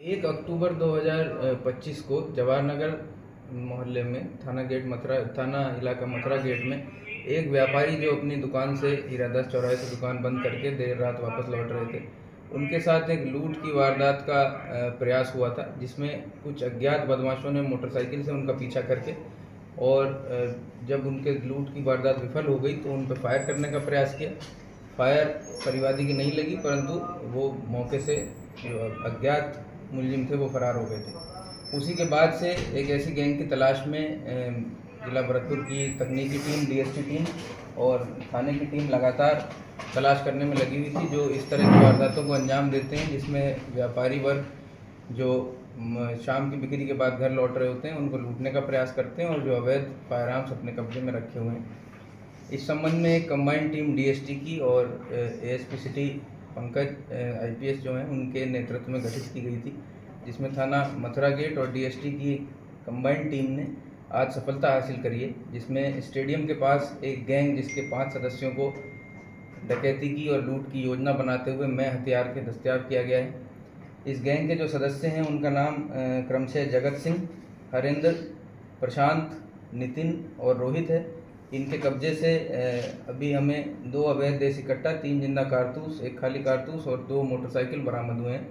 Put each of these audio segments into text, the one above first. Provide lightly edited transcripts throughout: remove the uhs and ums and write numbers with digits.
1 अक्टूबर 2025 को जवाहर नगर मोहल्ले में थाना इलाका मथुरा गेट में एक व्यापारी जो अपनी दुकान से हीरादास चौराहे से दुकान बंद करके देर रात वापस लौट रहे थे, उनके साथ एक लूट की वारदात का प्रयास हुआ था, जिसमें कुछ अज्ञात बदमाशों ने मोटरसाइकिल से उनका पीछा करके और जब उनके लूट की वारदात विफल हो गई तो उन पर फायर करने का प्रयास किया। फायर परिवादी की नहीं लगी, परंतु वो मौके से जो अज्ञात मुलजिम थे वो फरार हो गए थे। उसी के बाद से एक ऐसी गैंग की तलाश में जिला भरतपुर की तकनीकी टीम, डीएसटी टीम और थाने की टीम लगातार तलाश करने में लगी हुई थी, जो इस तरह की वारदातों को अंजाम देते हैं, जिसमें व्यापारी वर्ग जो शाम की बिक्री के बाद घर लौट रहे होते हैं उनको लूटने का प्रयास करते हैं और जो अवैध फायरआर्म्स अपने कब्जे में रखे हुए हैं। इस संबंध में एक कंबाइंड टीम डीएसटी की और एएसपी सिटी पंकज आईपीएस जो हैं उनके नेतृत्व में गठित की गई थी, जिसमें थाना मथुरा गेट और डीएसटी की कंबाइंड टीम ने आज सफलता हासिल करी है, जिसमें स्टेडियम के पास एक गैंग जिसके 5 सदस्यों को डकैती की और लूट की योजना बनाते हुए मैं हथियार के दस्तयाब किया गया है। इस गैंग के जो सदस्य हैं उनका नाम क्रमशः जगत सिंह, हरेंद्र, प्रशांत, नितिन और रोहित है। इनके कब्जे से अभी हमें 2 अवैध देसी कट्टा, 3 जिंदा कारतूस, 1 खाली कारतूस और 2 मोटरसाइकिल बरामद हुए हैं।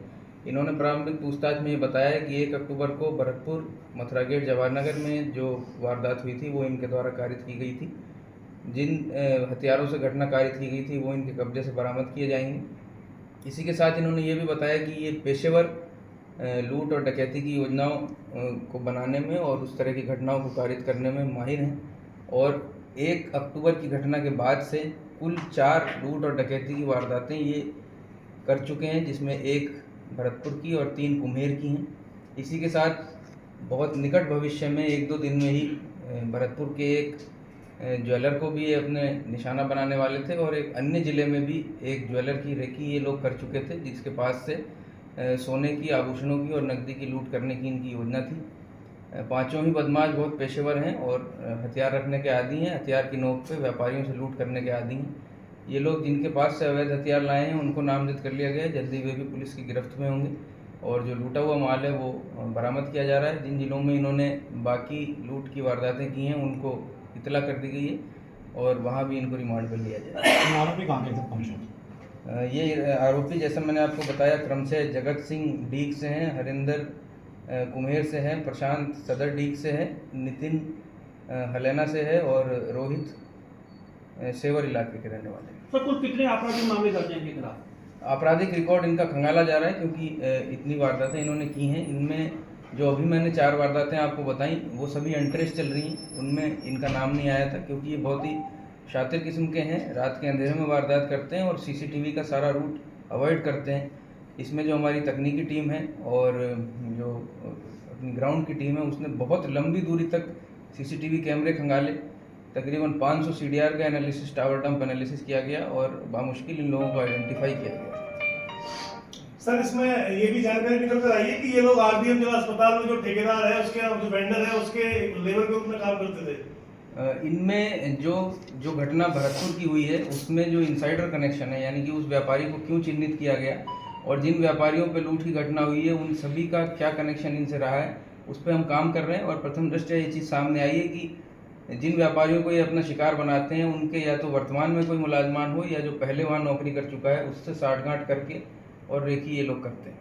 इन्होंने प्रारंभिक पूछताछ में ये बताया है कि 1 अक्टूबर को भरतपुर मथुरा गेट जवाहर नगर में जो वारदात हुई थी वो इनके द्वारा कारित की गई थी। जिन हथियारों से घटना कारित की गई थी वो इनके कब्जे से बरामद किए जाएंगे। इसी के साथ इन्होंने ये भी बताया कि ये पेशेवर लूट और डकैती की योजनाओं को बनाने में और उस तरह की घटनाओं को कारित करने में माहिर हैं और 1 अक्टूबर की घटना के बाद से कुल 4 लूट और डकैती की वारदातें ये कर चुके हैं, जिसमें 1 भरतपुर की और 3 कुम्हेर की हैं। इसी के साथ बहुत निकट भविष्य में 1-2 दिन में ही भरतपुर के एक ज्वेलर को भी अपने निशाना बनाने वाले थे और एक अन्य ज़िले में भी एक ज्वेलर की रेकी ये लोग कर चुके थे, जिसके पास से सोने की, आभूषणों की और नकदी की लूट करने की इनकी योजना थी। 5 ही बदमाश बहुत पेशेवर हैं और हथियार रखने के आदी हैं, हथियार की नोक पे व्यापारियों से लूट करने के आदी हैं। ये लोग जिनके पास से अवैध हथियार लाए हैं उनको नामजद कर लिया गया है, जल्दी वे भी पुलिस की गिरफ्त में होंगे और जो लूटा हुआ माल है वो बरामद किया जा रहा है। जिन जिलों में इन्होंने बाकी लूट की वारदातें की हैं उनको इतला कर दी गई है और वहाँ भी इनको रिमांड पर लिया जाए। आरोपी कहाँ के पहुँचे? ये आरोपी जैसा मैंने आपको बताया क्रमशः जगत सिंह डीग से हैं, हरिंदर कुम्हेर से हैं, प्रशांत सदर डीग से है, नितिन हलेना से है और रोहित सेवर इलाके के रहने वाले हैं। सर, कुल कितने आपराधिक मामले दर्ज हैं इनके खिलाफ? आपराधिक रिकॉर्ड इनका खंगाला जा रहा है क्योंकि इतनी वारदातें इन्होंने की हैं। इनमें जो अभी मैंने 4 वारदातें आपको बताई वो सभी अनट्रेस चल रही हैं, उनमें इनका नाम नहीं आया था क्योंकि ये बहुत ही शातिर किस्म के हैं, रात के अंधेरे में वारदात करते हैं और सीसीटीवी का सारा रूट अवॉइड करते हैं। इसमें जो हमारी तकनीकी टीम है और जो अपनी ग्राउंड की टीम है उसने बहुत लंबी दूरी तक सीसीटीवी कैमरे खंगाले, तकरीबन 500 CDR का एनालिसिस, टावर डंप एनालिसिस किया गया और बामुश्किल इन लोगों को आइडेंटिफाई किया गया। सर, इसमें ये भी जानकारी निकल कर आई है कि ये लोग आरडीएम जो अस्पताल में जो ठेकेदार है उसके जो वेंडर है उसके लेबर के रूप में काम करते थे। इनमें जो घटना भरतपुर की हुई है उसमें जो इनसाइडर कनेक्शन है, यानी कि उस व्यापारी को क्यों चिन्हित किया गया और जिन व्यापारियों पे लूट की घटना हुई है उन सभी का क्या कनेक्शन इनसे रहा है, उस पर हम काम कर रहे हैं। और प्रथम दृष्टया ये चीज़ सामने आई है कि जिन व्यापारियों को ये अपना शिकार बनाते हैं उनके या तो वर्तमान में कोई मुलाजमान हो या जो पहले वहाँ नौकरी कर चुका है उससे साठगांठ करके और रेकी ये लोग करते हैं।